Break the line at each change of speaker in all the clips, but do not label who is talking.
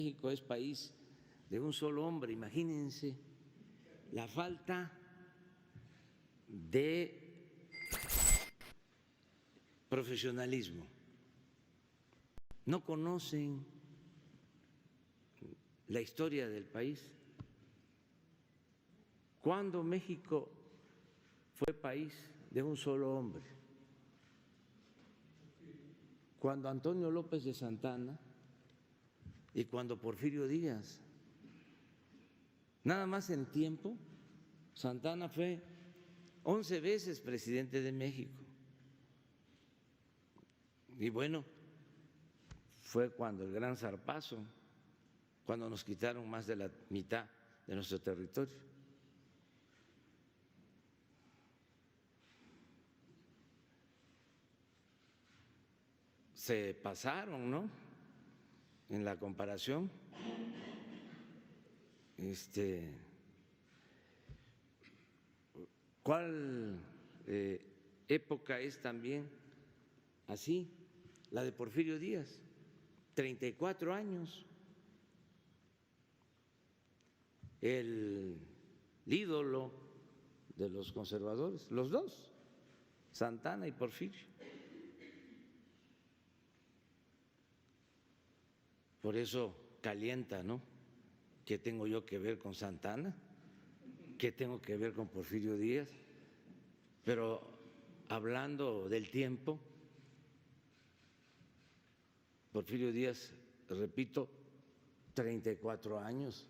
México es país de un solo hombre. Imagínense la falta de profesionalismo. No conocen la historia del país. ¿Cuándo México fue país de un solo hombre? Cuando Antonio López de Santana y cuando Porfirio Díaz. Nada más en tiempo, Santana fue 11 veces presidente de México. Y bueno, fue cuando el gran zarpazo, cuando nos quitaron más de la mitad de nuestro territorio. Se pasaron, ¿no?, en la comparación. ¿Cuál época es también así? La de Porfirio Díaz, 34 años. El ídolo de los conservadores, los dos, Santana y Porfirio. Por eso calienta, ¿no? ¿Qué tengo yo que ver con Santana? ¿Qué tengo que ver con Porfirio Díaz? Pero hablando del tiempo, Porfirio Díaz, repito, 34 años.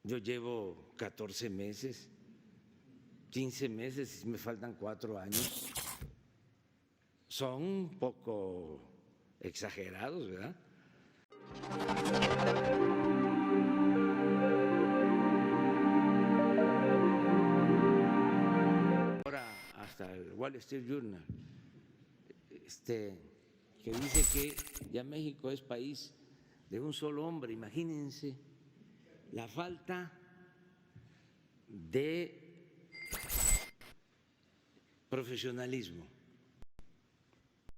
Yo llevo 14 meses, 15 meses, me faltan 4 años. Son un poco exagerados, ¿verdad? Ahora hasta el Wall Street Journal, que dice que ya México es país de un solo hombre. Imagínense la falta de profesionalismo.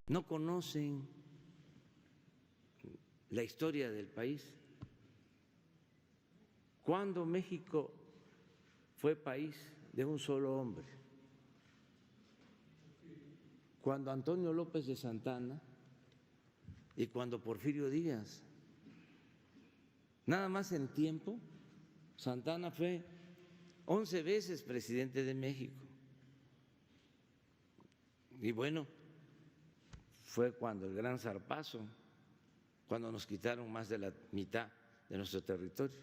No conocen la historia del país. ¿Cuándo México fue país de un solo hombre? Cuando Antonio López de Santana y cuando Porfirio Díaz. Nada más en tiempo, Santana fue 11 veces presidente de México. Y bueno, fue cuando el gran zarpazo, cuando nos quitaron más de la mitad de nuestro territorio.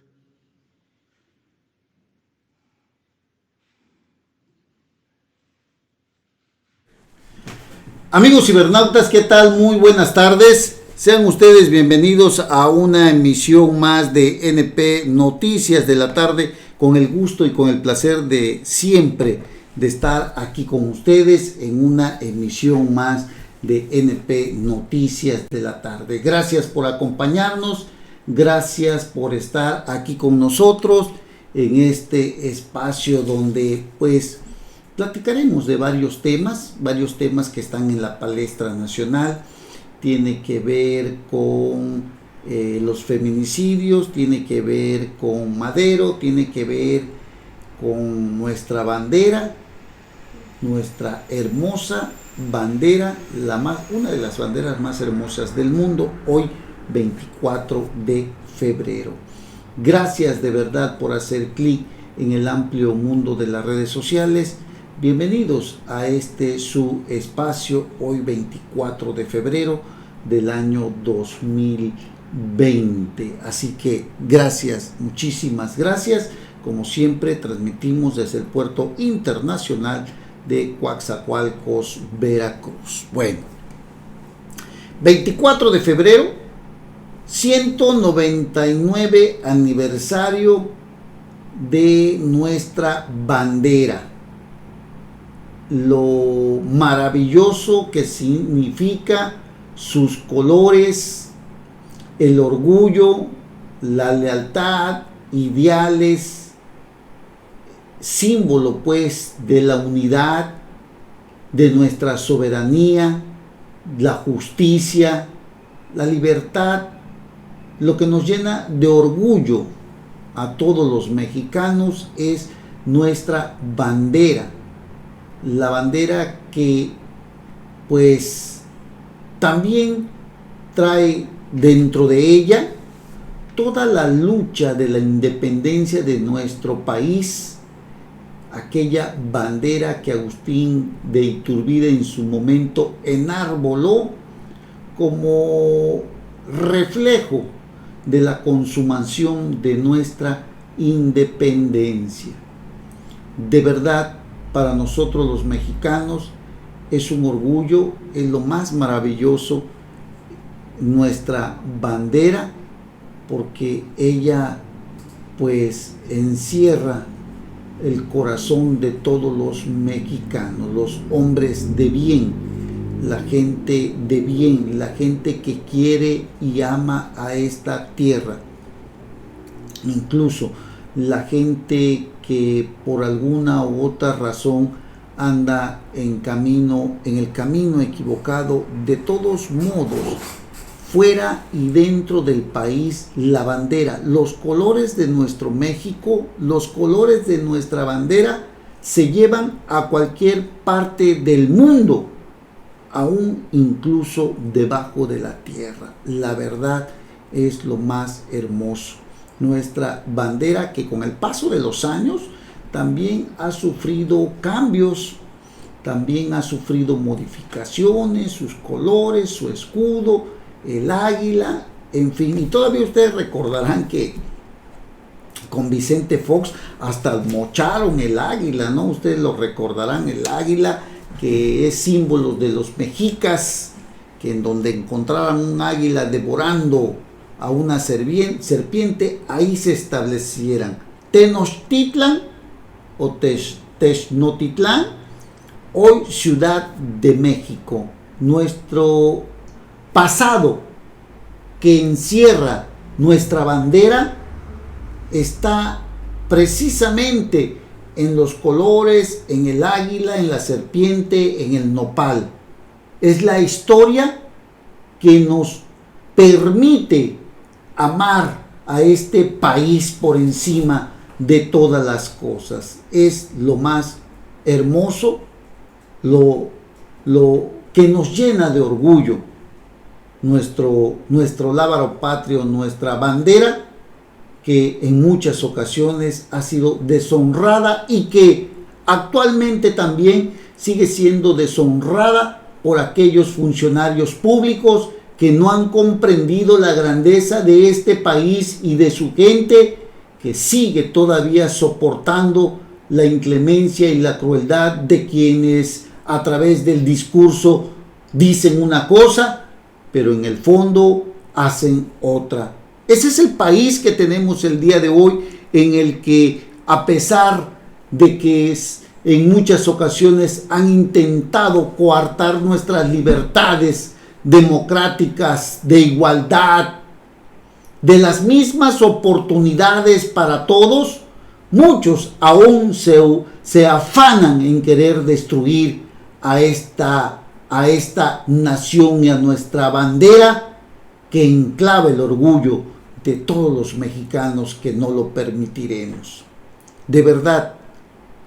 Amigos cibernautas, ¿qué tal? Muy buenas tardes. Sean ustedes bienvenidos a una emisión más de NP Noticias de la tarde, con el gusto y con el placer de siempre de estar aquí con ustedes en una emisión más de NP Noticias de la tarde. Gracias por acompañarnos, gracias por estar aquí con nosotros en este espacio donde pues platicaremos de varios temas que están en la palestra nacional. Tiene que ver con los feminicidios, tiene que ver con Madero, tiene que ver con nuestra bandera, nuestra hermosa bandera, una de las banderas más hermosas del mundo, hoy 24 de febrero. Gracias de verdad por hacer clic en el amplio mundo de las redes sociales. Bienvenidos a su espacio, hoy 24 de febrero del año 2020. Así que gracias, muchísimas gracias. Como siempre, transmitimos desde el puerto internacional de Coatzacoalcos, Veracruz. Bueno, 24 de febrero, 199 aniversario de nuestra bandera. Lo maravilloso que significa sus colores, el orgullo, la lealtad, ideales, símbolo pues de la unidad, de nuestra soberanía, la justicia, la libertad lo que nos llena de orgullo a todos los mexicanos es nuestra bandera. La bandera que pues también trae dentro de ella toda la lucha de la independencia de nuestro país, aquella bandera que Agustín de Iturbide en su momento enarboló como reflejo de la consumación de nuestra independencia. De verdad, para nosotros los mexicanos es un orgullo, es lo más maravilloso nuestra bandera, porque ella pues encierra el corazón de todos los mexicanos, los hombres de bien, la gente de bien, la gente que quiere y ama a esta tierra, incluso la gente que por alguna u otra razón anda en el camino equivocado. De todos modos, fuera y dentro del país, la bandera, los colores de nuestro México, los colores de nuestra bandera se llevan a cualquier parte del mundo, aún incluso debajo de la tierra. La verdad es lo más hermoso. Nuestra bandera, que con el paso de los años también ha sufrido cambios, también ha sufrido modificaciones, sus colores, su escudo, el águila, en fin. Y todavía ustedes recordarán que con Vicente Fox hasta mocharon el águila, ¿no? Ustedes lo recordarán, el águila, que es símbolo de los mexicas, que en donde encontraran un águila devorando a una serpiente, ahí se establecieran Tenochtitlan o Tenochtitlán, hoy Ciudad de México. Nuestro pasado, que encierra nuestra bandera, está precisamente en los colores, en el águila, en la serpiente, en el nopal. Es la historia que nos permite amar a este país por encima de todas las cosas. Es lo más hermoso, lo que nos llena de orgullo, nuestro lábaro patrio, nuestra bandera, que en muchas ocasiones ha sido deshonrada y que actualmente también sigue siendo deshonrada por aquellos funcionarios públicos que no han comprendido la grandeza de este país y de su gente, que sigue todavía soportando la inclemencia y la crueldad de quienes a través del discurso dicen una cosa, pero en el fondo hacen otra. Ese es el país que tenemos el día de hoy, en el que, a pesar de que en muchas ocasiones han intentado coartar nuestras libertades democráticas, de igualdad, de las mismas oportunidades para todos, muchos aún se afanan en querer destruir a esta nación y a nuestra bandera, que enclava el orgullo de todos los mexicanos, que no lo permitiremos. De verdad,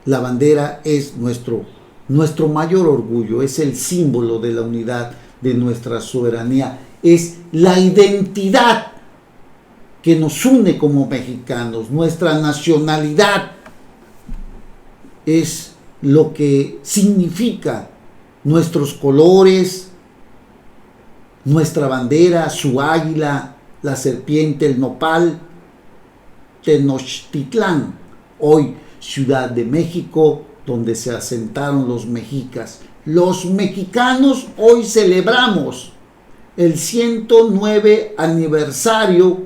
la bandera es nuestro mayor orgullo, es el símbolo de la unidad de nuestra soberanía, es la identidad que nos une como mexicanos, nuestra nacionalidad es lo que significa nuestros colores, nuestra bandera, su águila, la serpiente, el nopal, Tenochtitlán, hoy Ciudad de México, donde se asentaron los mexicas. Los mexicanos hoy celebramos el 109 aniversario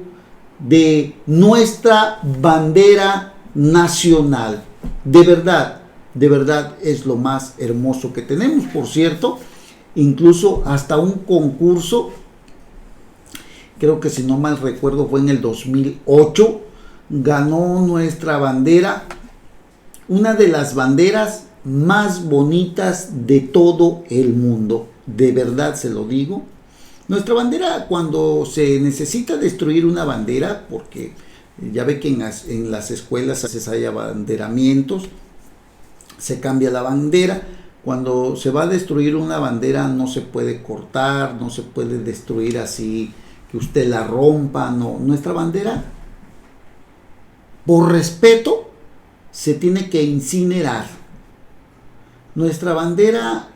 de nuestra bandera nacional. De verdad es lo más hermoso que tenemos. Por cierto, incluso hasta un concurso, creo que si no mal recuerdo fue en el 2008, ganó nuestra bandera, una de las banderas más bonitas de todo el mundo. De verdad se lo digo, Nuestra bandera, cuando se necesita destruir una bandera, porque ya ve que en las escuelas a veces hay abanderamientos, se cambia la bandera. Cuando se va a destruir una bandera no se puede cortar, no se puede destruir así, que usted la rompa, no. Nuestra bandera, por respeto, se tiene que incinerar. Nuestra bandera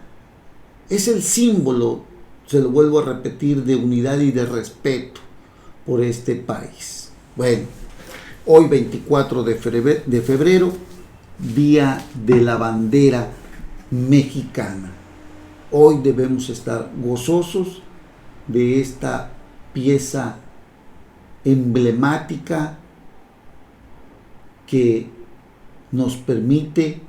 es el símbolo, se lo vuelvo a repetir, de unidad y de respeto por este país. Bueno, hoy 24 de febrero, Día de la Bandera Mexicana. Hoy debemos estar gozosos de esta pieza emblemática que nos permite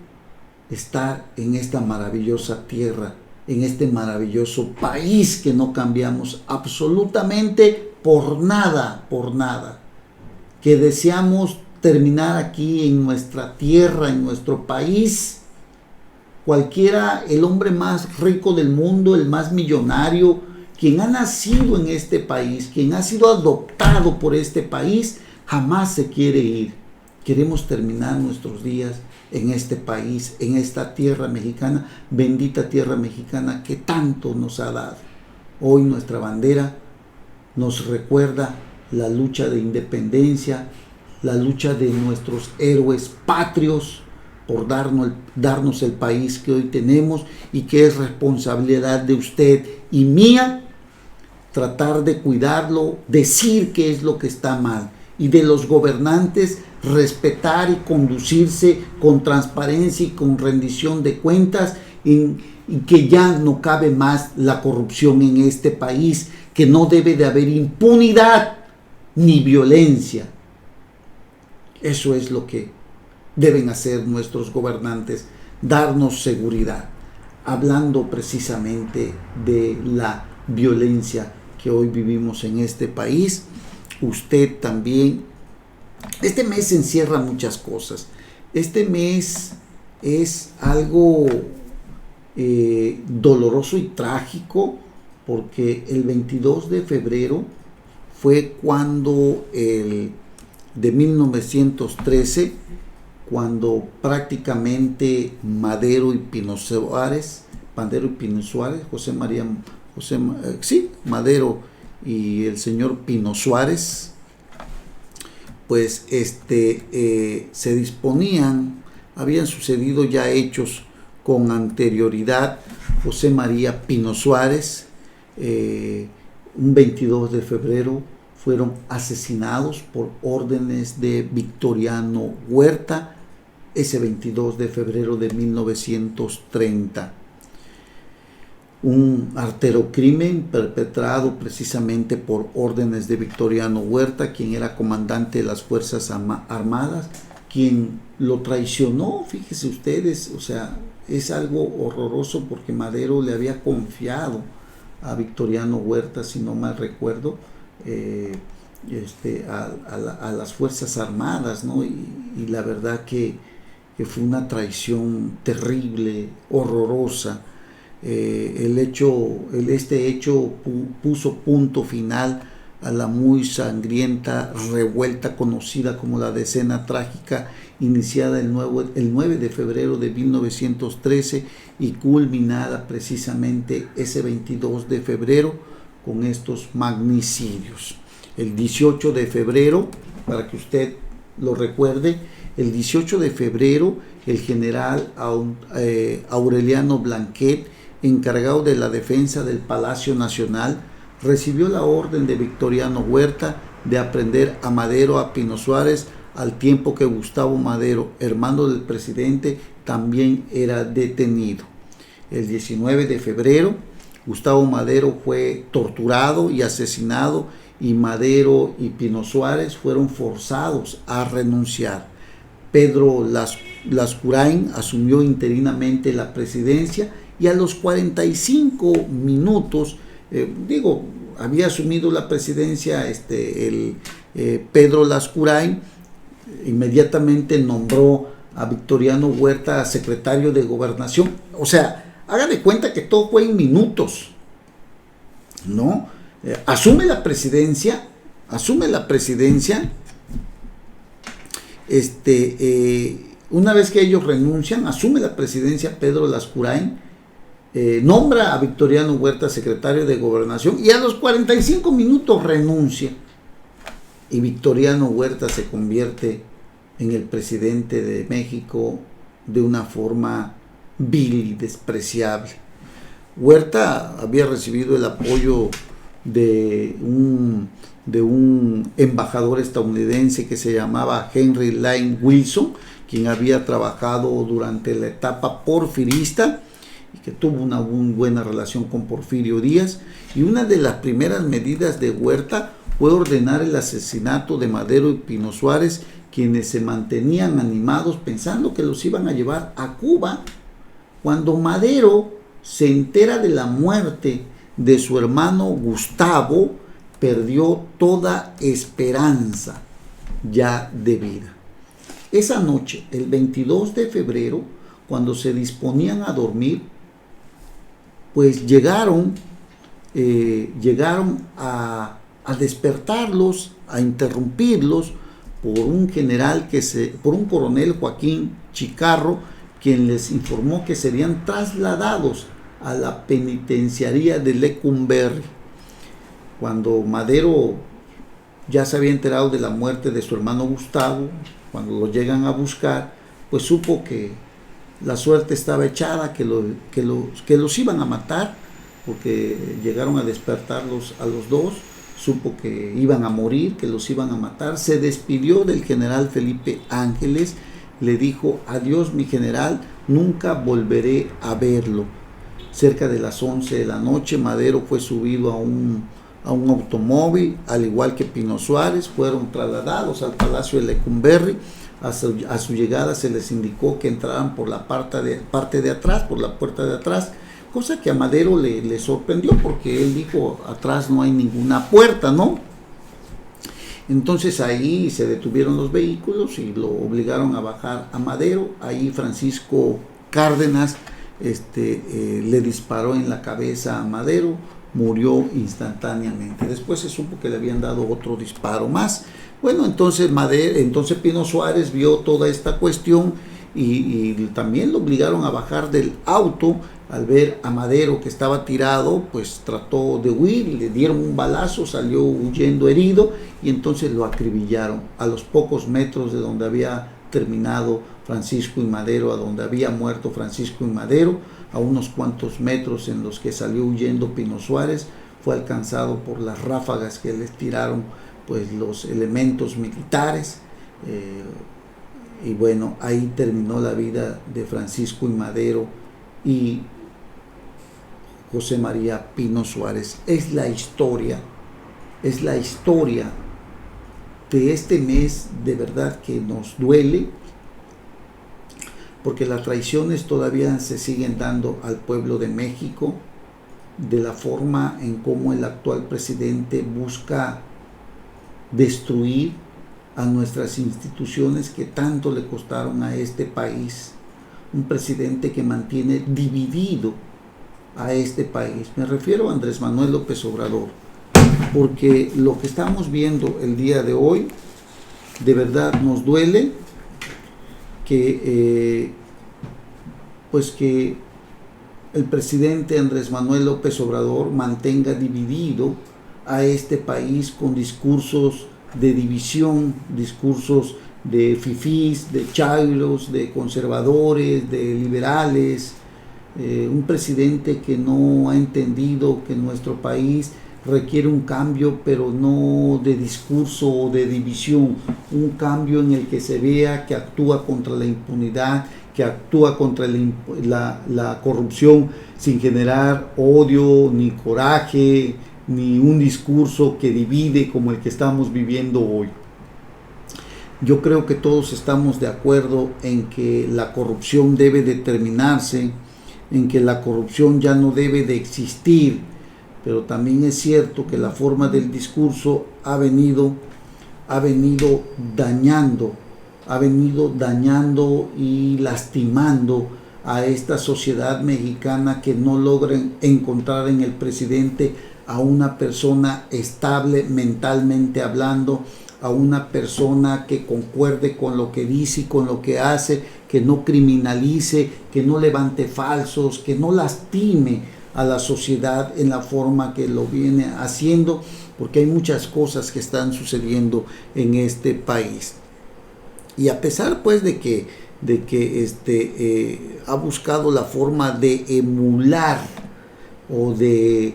estar en esta maravillosa tierra, en este maravilloso país que no cambiamos absolutamente por nada, que deseamos terminar aquí en nuestra tierra, en nuestro país. Cualquiera, el hombre más rico del mundo, el más millonario, quien ha nacido en este país, quien ha sido adoptado por este país, jamás se quiere ir. Queremos terminar nuestros días en este país, en esta tierra mexicana, bendita tierra mexicana que tanto nos ha dado. Hoy nuestra bandera nos recuerda la lucha de independencia, la lucha de nuestros héroes patrios por darnos el país que hoy tenemos, y que es responsabilidad de usted y mía tratar de cuidarlo, decir qué es lo que está mal, y de los gobernantes respetar y conducirse con transparencia y con rendición de cuentas, y que ya no cabe más la corrupción en este país, que no debe de haber impunidad ni violencia. Eso es lo que deben hacer nuestros gobernantes, darnos seguridad. Hablando precisamente de la violencia que hoy vivimos en este país, usted también, este mes encierra muchas cosas. Este mes es algo doloroso y trágico, porque el 22 de febrero fue cuando de 1913, cuando prácticamente Madero y Pino Suárez, Madero y el señor Pino Suárez, pues se disponían, habían sucedido ya hechos con anterioridad. José María Pino Suárez, un 22 de febrero, fueron asesinados por órdenes de Victoriano Huerta, ese 22 de febrero de 1930. Un artero crimen perpetrado precisamente por órdenes de Victoriano Huerta, quien era comandante de las Fuerzas Armadas, quien lo traicionó. Fíjense ustedes, o sea, es algo horroroso, porque Madero le había confiado a Victoriano Huerta, si no mal recuerdo, a las Fuerzas Armadas, ¿no? Y la verdad que fue una traición terrible, horrorosa. Este hecho puso punto final a la muy sangrienta revuelta conocida como la Decena Trágica, iniciada el 9 de febrero de 1913 y culminada precisamente ese 22 de febrero con estos magnicidios. El 18 de febrero, para que usted lo recuerde, el 18 de febrero el general Aureliano Blanquet, encargado de la defensa del Palacio Nacional, recibió la orden de Victoriano Huerta de aprender a Madero, a Pino Suárez, al tiempo que Gustavo Madero, hermano del presidente, también era detenido. El 19 de febrero, Gustavo Madero fue torturado y asesinado, y Madero y Pino Suárez fueron forzados a renunciar. Pedro Lascurain asumió interinamente la presidencia, y a los 45 minutos, había asumido la presidencia Pedro Lascurain, inmediatamente nombró a Victoriano Huerta secretario de Gobernación. O sea, haga de cuenta que todo fue en minutos, ¿no? asume la presidencia, una vez que ellos renuncian, asume la presidencia Pedro Lascurain, nombra a Victoriano Huerta secretario de Gobernación y a los 45 minutos renuncia. Y Victoriano Huerta se convierte en el presidente de México de una forma vil y despreciable. Huerta había recibido el apoyo de un embajador estadounidense que se llamaba Henry Lane Wilson, quien había trabajado durante la etapa porfirista y que tuvo una muy buena relación con Porfirio Díaz. Y una de las primeras medidas de Huerta fue ordenar el asesinato de Madero y Pino Suárez, quienes se mantenían animados pensando que los iban a llevar a Cuba. Cuando Madero se entera de la muerte de su hermano Gustavo, perdió toda esperanza ya de vida. Esa noche, el 22 de febrero, cuando se disponían a dormir, pues llegaron a despertarlos, a interrumpirlos por un coronel Joaquín Chicarro, quien les informó que serían trasladados a la penitenciaría de Lecumberri. Cuando Madero ya se había enterado de la muerte de su hermano Gustavo, cuando lo llegan a buscar, pues supo que la suerte estaba echada, que los iban a matar, porque llegaron a despertarlos a los dos, supo que iban a morir, que los iban a matar. Se despidió del general Felipe Ángeles, le dijo: adiós mi general, nunca volveré a verlo. Cerca de las 11 de la noche, Madero fue subido a un automóvil, al igual que Pino Suárez, fueron trasladados al Palacio de Lecumberri. A su llegada se les indicó que entraran por la parte de atrás, por la puerta de atrás, cosa que a Madero le sorprendió, porque él dijo: atrás no hay ninguna puerta, ¿no? Entonces ahí se detuvieron los vehículos y lo obligaron a bajar a Madero. Ahí Francisco Cárdenas le disparó en la cabeza a Madero, murió instantáneamente. Después se supo que le habían dado otro disparo más. Bueno, entonces Pino Suárez vio toda esta cuestión y también lo obligaron a bajar del auto. Al ver a Madero que estaba tirado, pues trató de huir, le dieron un balazo, salió huyendo herido y entonces lo acribillaron a los pocos metros de donde había terminado Francisco y Madero, a donde había muerto Francisco y Madero. A unos cuantos metros en los que salió huyendo Pino Suárez, fue alcanzado por las ráfagas que les tiraron pues los elementos militares, y bueno, ahí terminó la vida de Francisco y Madero y José María Pino Suárez. Es la historia de este mes, de verdad que nos duele, porque las traiciones todavía se siguen dando al pueblo de México, de la forma en cómo el actual presidente busca destruir a nuestras instituciones que tanto le costaron a este país. Un presidente que mantiene dividido a este país. Me refiero a Andrés Manuel López Obrador, porque lo que estamos viendo el día de hoy, de verdad nos duele que el presidente Andrés Manuel López Obrador mantenga dividido a este país con discursos de división, discursos de fifís, de chairos, de conservadores, de liberales. Un presidente que no ha entendido que nuestro país requiere un cambio, pero no de discurso o de división, un cambio en el que se vea que actúa contra la impunidad, que actúa contra la corrupción sin generar odio, ni coraje, ni un discurso que divide como el que estamos viviendo hoy. Yo creo que todos estamos de acuerdo en que la corrupción debe de terminarse, en que la corrupción ya no debe de existir, pero también es cierto que la forma del discurso ha venido dañando y lastimando a esta sociedad mexicana, que no logran encontrar en el presidente a una persona estable mentalmente hablando, a una persona que concuerde con lo que dice y con lo que hace, que no criminalice, que no levante falsos, que no lastime a la sociedad en la forma que lo viene haciendo, porque hay muchas cosas que están sucediendo en este país. Y a pesar pues de que ha buscado la forma de emular o de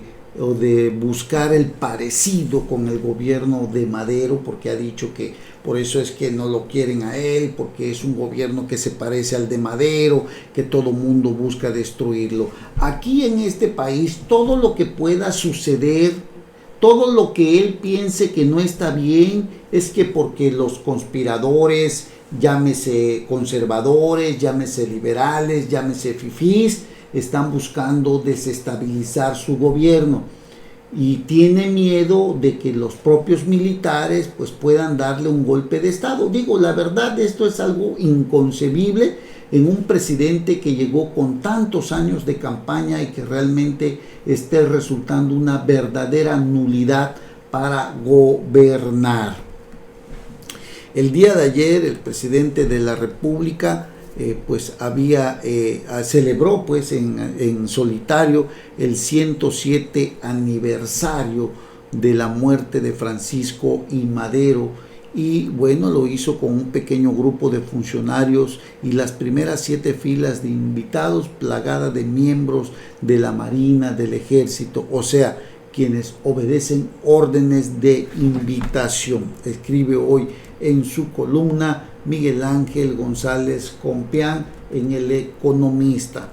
buscar el parecido con el gobierno de Madero, porque ha dicho que por eso es que no lo quieren a él, porque es un gobierno que se parece al de Madero, que todo mundo busca destruirlo. Aquí en este país, todo lo que pueda suceder, todo lo que él piense que no está bien, es que porque los conspiradores, llámese conservadores, llámese liberales, llámese fifís, están buscando desestabilizar su gobierno, y tiene miedo de que los propios militares pues puedan darle un golpe de estado. Digo, la verdad, esto es algo inconcebible en un presidente que llegó con tantos años de campaña y que realmente esté resultando una verdadera nulidad para gobernar. El día de ayer el presidente de la República celebró pues en solitario el 107 aniversario de la muerte de Francisco I. Madero, y bueno, lo hizo con un pequeño grupo de funcionarios y las primeras 7 filas de invitados plagada de miembros de la Marina, del Ejército, o sea, quienes obedecen órdenes de invitación. Escribe hoy en su columna Miguel Ángel González Compeán en El Economista.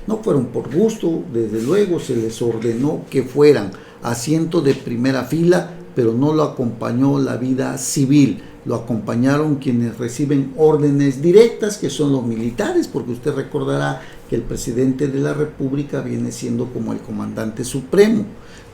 No fueron por gusto, desde luego se les ordenó que fueran asiento de primera fila, pero no lo acompañó la vida civil, lo acompañaron quienes reciben órdenes directas, que son los militares, porque usted recordará que el presidente de la República viene siendo como el comandante supremo.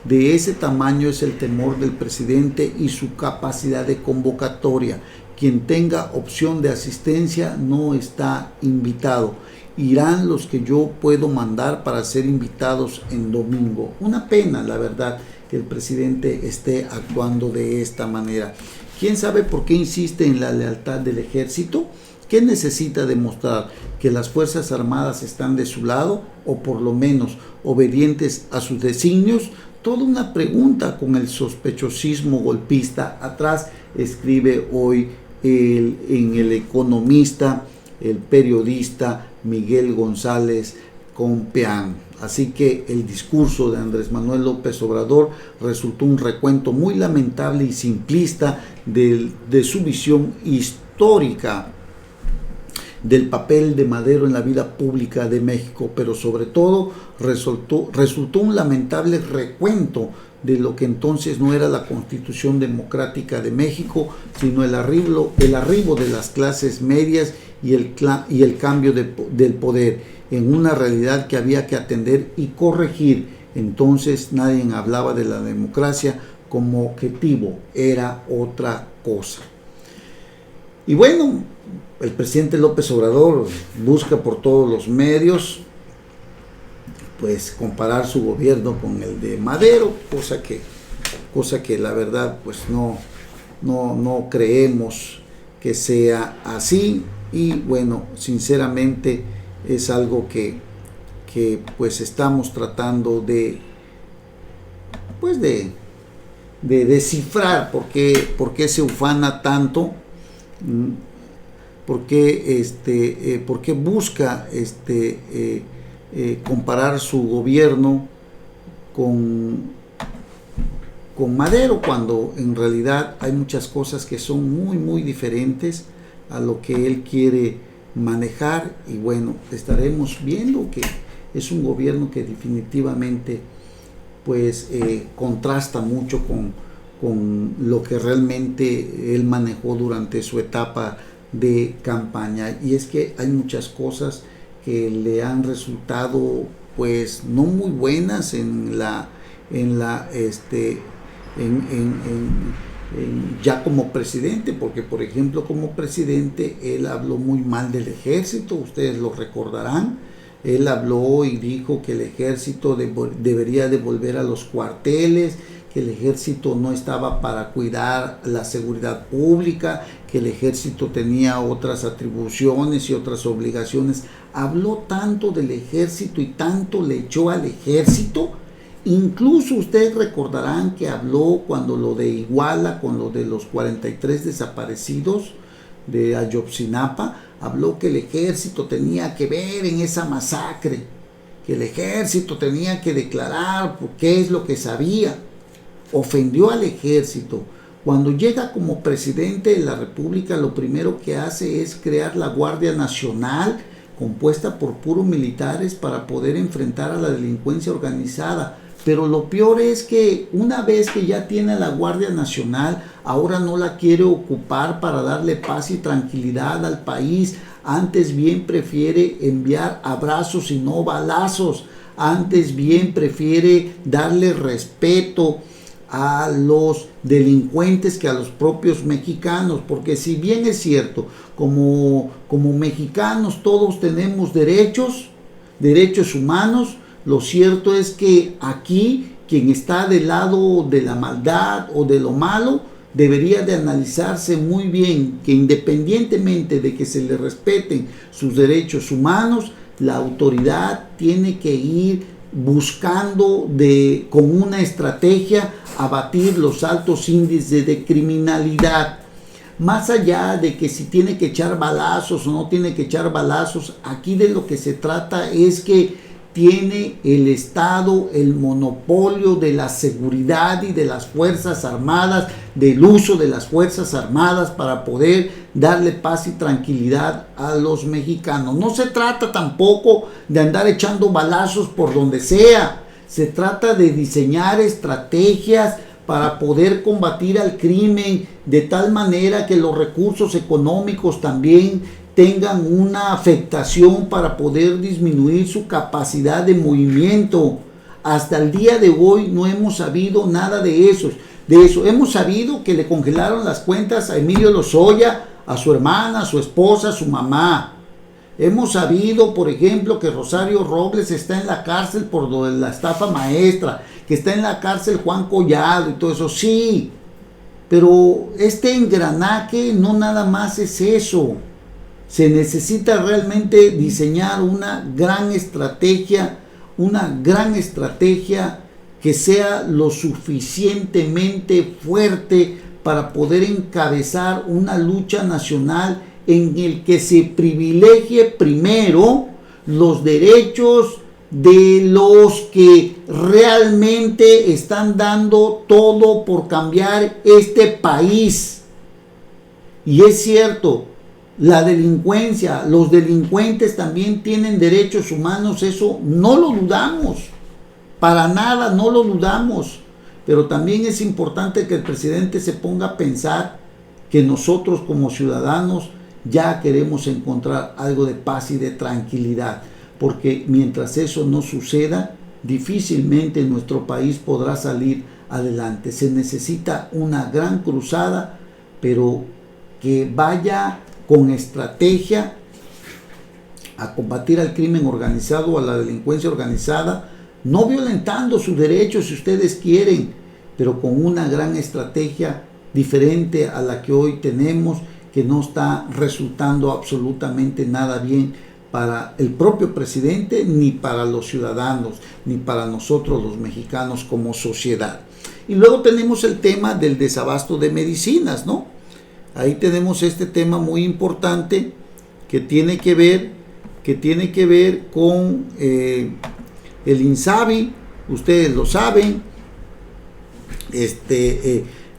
De ese tamaño es el temor del presidente y su capacidad de convocatoria. Quien tenga opción de asistencia no está invitado. Irán los que yo puedo mandar para ser invitados en domingo. Una pena, la verdad, que el presidente esté actuando de esta manera. ¿Quién sabe por qué insiste en la lealtad del ejército? ¿Qué necesita demostrar? ¿Que las Fuerzas Armadas están de su lado o por lo menos obedientes a sus designios? Toda una pregunta con el sospechosismo golpista atrás, escribe hoy en El Economista el periodista Miguel González Compeán. Así que el discurso de Andrés Manuel López Obrador resultó un recuento muy lamentable y simplista de su visión histórica del papel de Madero en la vida pública de México, pero sobre todo resultó un lamentable recuento de lo que entonces no era la Constitución Democrática de México, sino el arribo de las clases medias y el cambio del poder en una realidad que había que atender y corregir. Entonces nadie hablaba de la democracia como objetivo, era otra cosa. Y bueno, el presidente López Obrador busca por todos los medios pues comparar su gobierno con el de Madero, cosa que la verdad pues no creemos que sea así, y bueno, sinceramente es algo que pues estamos tratando de descifrar por qué se ufana tanto, por qué busca comparar su gobierno con Madero, cuando en realidad hay muchas cosas que son muy muy diferentes a lo que él quiere manejar. Y bueno, estaremos viendo que es un gobierno que definitivamente pues contrasta mucho con lo que realmente él manejó durante su etapa de campaña, y es que hay muchas cosas que le han resultado pues no muy buenas ya como presidente, porque por ejemplo como presidente él habló muy mal del ejército, ustedes lo recordarán. Él habló y dijo que el ejército debería de volver a los cuarteles, que el ejército no estaba para cuidar la seguridad pública, que el ejército tenía otras atribuciones y otras obligaciones. Habló tanto del ejército y tanto le echó al ejército. Incluso ustedes recordarán que habló cuando lo de Iguala, con lo de los 43 desaparecidos de Ayotzinapa, habló que el ejército tenía que ver en esa masacre, que el ejército tenía que declarar qué es lo que sabía. Ofendió al ejército. Cuando llega como presidente de la República, lo primero que hace es crear la Guardia Nacional, compuesta por puros militares, para poder enfrentar a la delincuencia organizada. Pero lo peor es que una vez que ya tiene la Guardia Nacional, ahora no la quiere ocupar para darle paz y tranquilidad al país. Antes bien prefiere enviar abrazos y no balazos. Antes bien prefiere darle respeto a los delincuentes que a los propios mexicanos. Porque si bien es cierto, como mexicanos todos tenemos derechos humanos, lo cierto es que aquí quien está del lado de la maldad o de lo malo debería de analizarse muy bien, que independientemente de que se le respeten sus derechos humanos, la autoridad tiene que ir buscando con una estrategia abatir los altos índices de criminalidad. Más allá de que si tiene que echar balazos o no tiene que echar balazos, aquí de lo que se trata es que tiene el Estado el monopolio de la seguridad y de las Fuerzas Armadas, del uso de las Fuerzas Armadas para poder darle paz y tranquilidad a los mexicanos. No se trata tampoco de andar echando balazos por donde sea. Se trata de diseñar estrategias para poder combatir al crimen de tal manera que los recursos económicos también tengan una afectación para poder disminuir su capacidad de movimiento. Hasta el día de hoy no hemos sabido nada de eso. Hemos sabido que le congelaron las cuentas a Emilio Lozoya, a su hermana, a su esposa, a su mamá. Hemos sabido, por ejemplo, que Rosario Robles está en la cárcel por lo de la estafa maestra, que está en la cárcel Juan Collado y todo eso. Sí, pero este engranaje no nada más es eso. Se necesita realmente diseñar una gran estrategia que sea lo suficientemente fuerte para poder encabezar una lucha nacional en el que se privilegie primero los derechos de los que realmente están dando todo por cambiar este país. Y es cierto, la delincuencia, los delincuentes también tienen derechos humanos, eso no lo dudamos, para nada no lo dudamos, pero también es importante que el presidente se ponga a pensar que nosotros como ciudadanos ya queremos encontrar algo de paz y de tranquilidad, porque mientras eso no suceda, difícilmente nuestro país podrá salir adelante. Se necesita una gran cruzada, pero que vaya con estrategia a combatir al crimen organizado, a la delincuencia organizada, no violentando sus derechos si ustedes quieren, pero con una gran estrategia diferente a la que hoy tenemos, que no está resultando absolutamente nada bien para el propio presidente, ni para los ciudadanos, ni para nosotros los mexicanos como sociedad. Y luego tenemos el tema del desabasto de medicinas, ¿no? Ahí tenemos este tema muy importante que tiene que ver con el INSABI. Ustedes lo saben.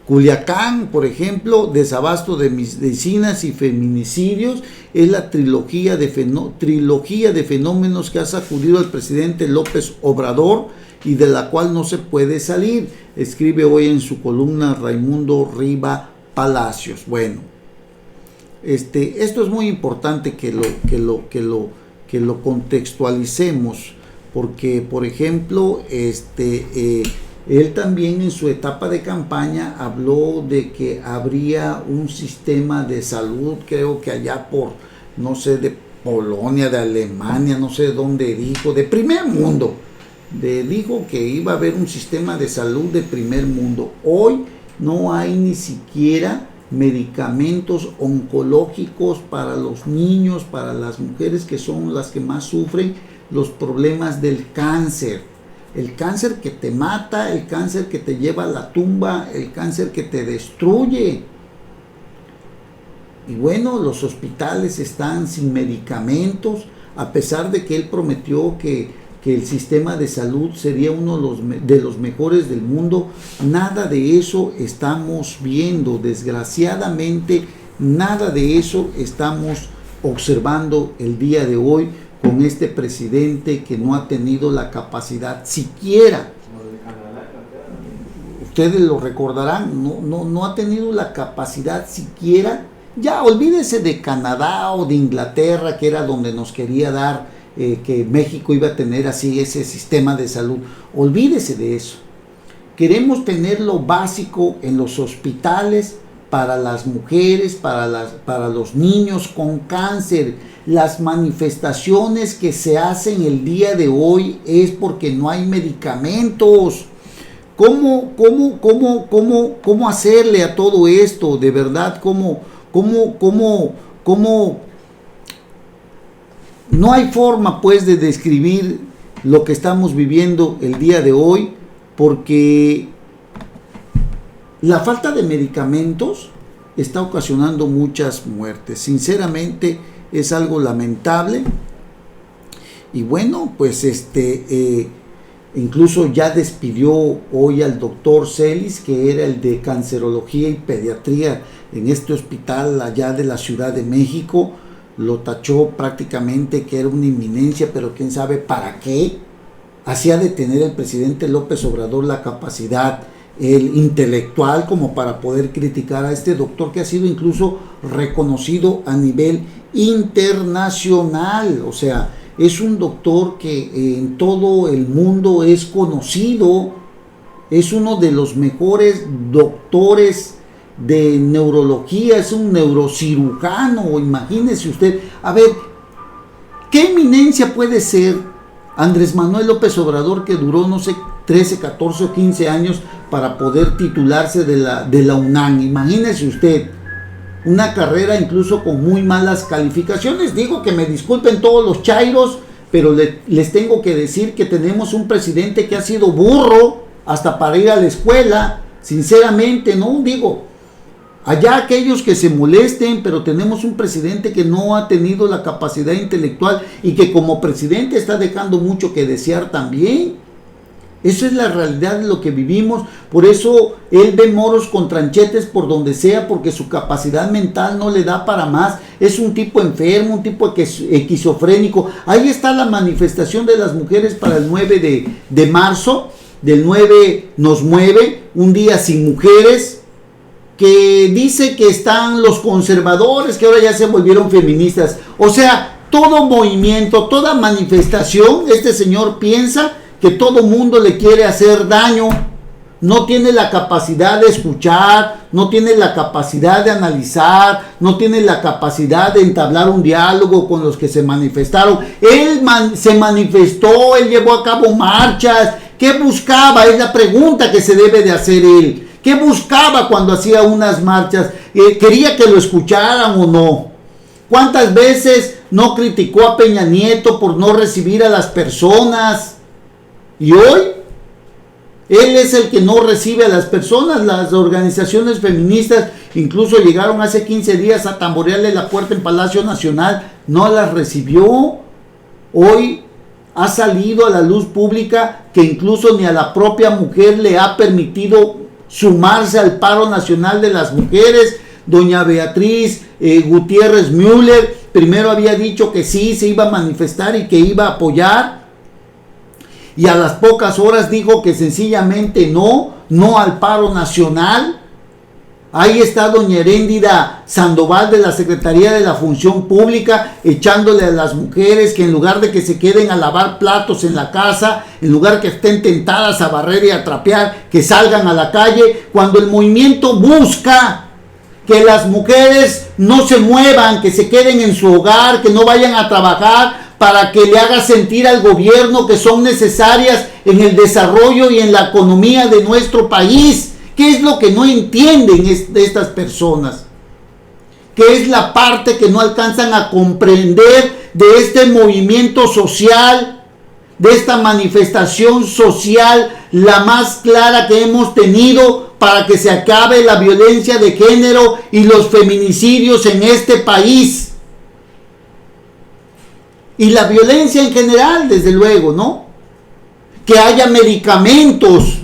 Culiacán, por ejemplo, desabasto de medicinas y feminicidios, es la trilogía de fenómenos que ha sacudido al presidente López Obrador y de la cual no se puede salir. Escribe hoy en su columna Raimundo Riva Palacios. Bueno, esto es muy importante que lo contextualicemos, porque por ejemplo él también en su etapa de campaña habló de que habría un sistema de salud, creo que allá por Polonia, de Alemania, no sé de dónde dijo, de primer mundo, dijo que iba a haber un sistema de salud de primer mundo. Hoy no hay ni siquiera medicamentos oncológicos para los niños, para las mujeres que son las que más sufren los problemas del cáncer. El cáncer que te mata, el cáncer que te lleva a la tumba, el cáncer que te destruye. Y bueno, los hospitales están sin medicamentos, a pesar de que él prometió que el sistema de salud sería uno de los mejores del mundo. Nada de eso estamos viendo, desgraciadamente, nada de eso estamos observando el día de hoy con este presidente que no ha tenido la capacidad siquiera, ustedes lo recordarán, no ha tenido la capacidad siquiera. Ya olvídese de Canadá o de Inglaterra, que era donde nos quería dar que México iba a tener así ese sistema de salud. Olvídese de eso. Queremos tener lo básico en los hospitales para las mujeres, para los niños con cáncer. Las manifestaciones que se hacen el día de hoy es porque no hay medicamentos. ¿Cómo hacerle a todo esto? De verdad, ¿cómo? No hay forma pues de describir lo que estamos viviendo el día de hoy, porque la falta de medicamentos está ocasionando muchas muertes. Sinceramente es algo lamentable. Y bueno, pues incluso ya despidió hoy al doctor Celis, que era el de cancerología y pediatría en este hospital allá de la Ciudad de México. Lo tachó prácticamente que era una inminencia, pero quién sabe para qué. Hacía de tener el presidente López Obrador la capacidad intelectual como para poder criticar a este doctor que ha sido incluso reconocido a nivel internacional. O sea, es un doctor que en todo el mundo es conocido, es uno de los mejores doctores de neurología, es un neurocirujano. Imagínese usted, a ver, ¿qué eminencia puede ser Andrés Manuel López Obrador, que duró, no sé, 13, 14 o 15 años para poder titularse de la UNAM? Imagínese usted, una carrera incluso con muy malas calificaciones. Digo que me disculpen todos los chairos, pero les tengo que decir que tenemos un presidente que ha sido burro hasta para ir a la escuela. Sinceramente, no digo, allá aquellos que se molesten, pero tenemos un presidente que no ha tenido la capacidad intelectual y que como presidente está dejando mucho que desear también. Eso es la realidad de lo que vivimos. Por eso él ve moros con tranchetes por donde sea, porque su capacidad mental no le da para más. Es un tipo enfermo, un tipo esquizofrénico. Ahí está la manifestación de las mujeres para el 9 de marzo. Del 9 nos mueve, un día sin mujeres, que dice que están los conservadores, que ahora ya se volvieron feministas. O sea, todo movimiento, toda manifestación, este señor piensa que todo mundo le quiere hacer daño. No tiene la capacidad de escuchar, no tiene la capacidad de analizar, no tiene la capacidad de entablar un diálogo con los que se manifestaron. Él se manifestó, él llevó a cabo marchas. ¿Qué buscaba? Es la pregunta que se debe de hacer él. ¿Qué buscaba cuando hacía unas marchas? ¿Quería que lo escucharan o no? ¿Cuántas veces no criticó a Peña Nieto por no recibir a las personas? Y hoy, él es el que no recibe a las personas. Las organizaciones feministas incluso llegaron hace 15 días a tamborearle la puerta en Palacio Nacional. No las recibió. Hoy ha salido a la luz pública que incluso ni a la propia mujer le ha permitido sumarse al paro nacional de las mujeres. Doña Beatriz Gutiérrez Müller primero había dicho que sí, se iba a manifestar y que iba a apoyar, y a las pocas horas dijo que sencillamente no al paro nacional. Ahí está doña Heréndira Sandoval de la Secretaría de la Función Pública echándole a las mujeres que en lugar de que se queden a lavar platos en la casa, en lugar que estén tentadas a barrer y a trapear, que salgan a la calle, cuando el movimiento busca que las mujeres no se muevan, que se queden en su hogar, que no vayan a trabajar, para que le haga sentir al gobierno que son necesarias en el desarrollo y en la economía de nuestro país. ¿Qué es lo que no entienden de estas personas? ¿Qué es la parte que no alcanzan a comprender de este movimiento social, de esta manifestación social, la más clara que hemos tenido para que se acabe la violencia de género y los feminicidios en este país? Y la violencia en general, desde luego, ¿no? Que haya medicamentos,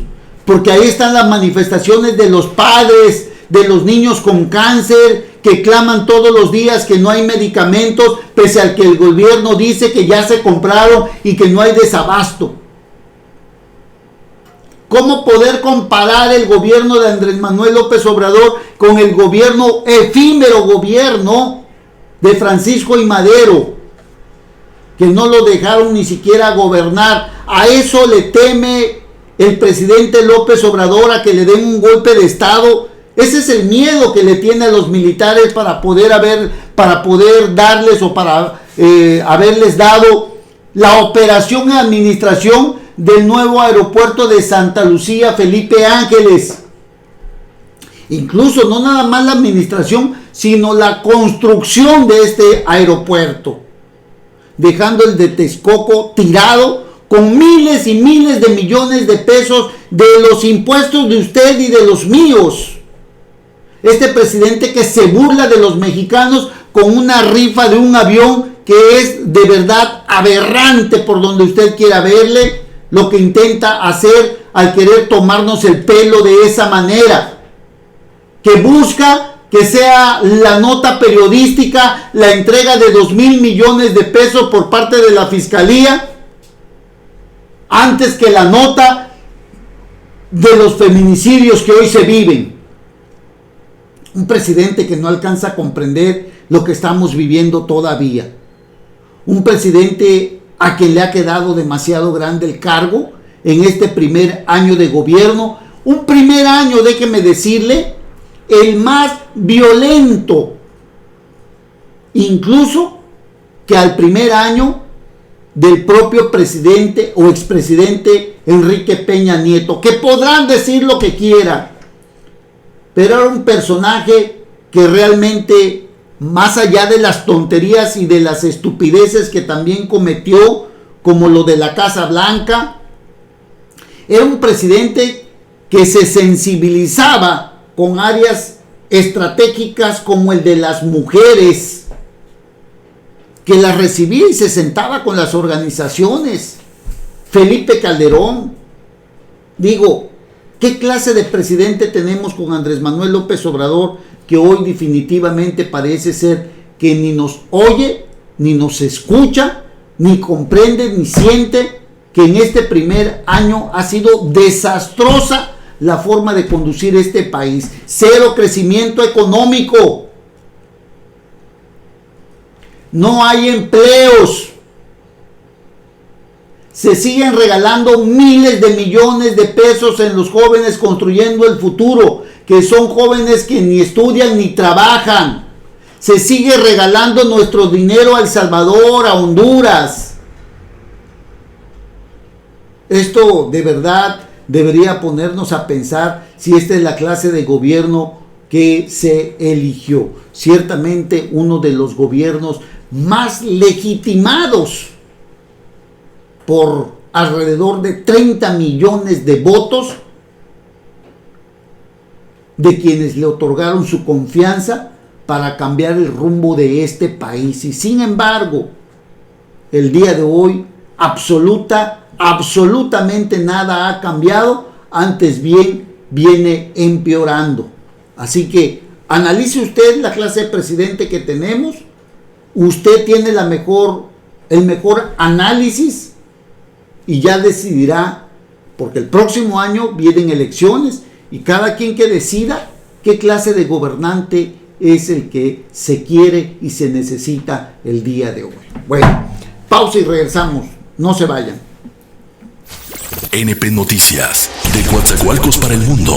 porque ahí están las manifestaciones de los padres, de los niños con cáncer, que claman todos los días que no hay medicamentos, pese al que el gobierno dice que ya se compraron y que no hay desabasto. ¿Cómo poder comparar el gobierno de Andrés Manuel López Obrador con el gobierno, efímero gobierno de Francisco I. Madero, que no lo dejaron ni siquiera gobernar? A eso le teme el presidente López Obrador, a que le den un golpe de estado. Ese es el miedo que le tiene a los militares para poder darles o para haberles dado la operación y administración del nuevo aeropuerto de Santa Lucía Felipe Ángeles. Incluso no nada más la administración, sino la construcción de este aeropuerto, dejando el de Texcoco tirado con miles y miles de millones de pesos de los impuestos de usted y de los míos. Este presidente que se burla de los mexicanos con una rifa de un avión que es de verdad aberrante por donde usted quiera verle, lo que intenta hacer al querer tomarnos el pelo de esa manera, que busca que sea la nota periodística la entrega de 2,000 millones de pesos por parte de la Fiscalía, antes que la nota de los feminicidios que hoy se viven. Un presidente que no alcanza a comprender lo que estamos viviendo todavía. Un presidente a quien le ha quedado demasiado grande el cargo en este primer año de gobierno. Un primer año, déjeme decirle, el más violento, incluso que al primer año del propio presidente o expresidente Enrique Peña Nieto, que podrán decir lo que quieran, pero era un personaje que realmente, más allá de las tonterías y de las estupideces que también cometió, como lo de la Casa Blanca, era un presidente que se sensibilizaba con áreas estratégicas como el de las mujeres, que las recibía y se sentaba con las organizaciones. Felipe Calderón. Digo, ¿qué clase de presidente tenemos con Andrés Manuel López Obrador, que hoy definitivamente parece ser que ni nos oye, ni nos escucha, ni comprende, ni siente que en este primer año ha sido desastrosa la forma de conducir este país? Cero crecimiento económico. No hay empleos. Se siguen regalando miles de millones de pesos en los jóvenes construyendo el futuro, que son jóvenes que ni estudian ni trabajan. Se sigue regalando nuestro dinero a El Salvador, a Honduras. Esto de verdad debería ponernos a pensar si esta es la clase de gobierno que se eligió. Ciertamente uno de los gobiernos más legitimados por alrededor de 30 millones de votos de quienes le otorgaron su confianza para cambiar el rumbo de este país. Y sin embargo, el día de hoy absolutamente nada ha cambiado, antes bien viene empeorando. Así que analice usted la clase de presidente que tenemos. Usted tiene el mejor análisis y ya decidirá, porque el próximo año vienen elecciones y cada quien que decida qué clase de gobernante es el que se quiere y se necesita el día de hoy. Bueno, pausa y regresamos. No se vayan.
NP Noticias, de Coatzacoalcos para el mundo.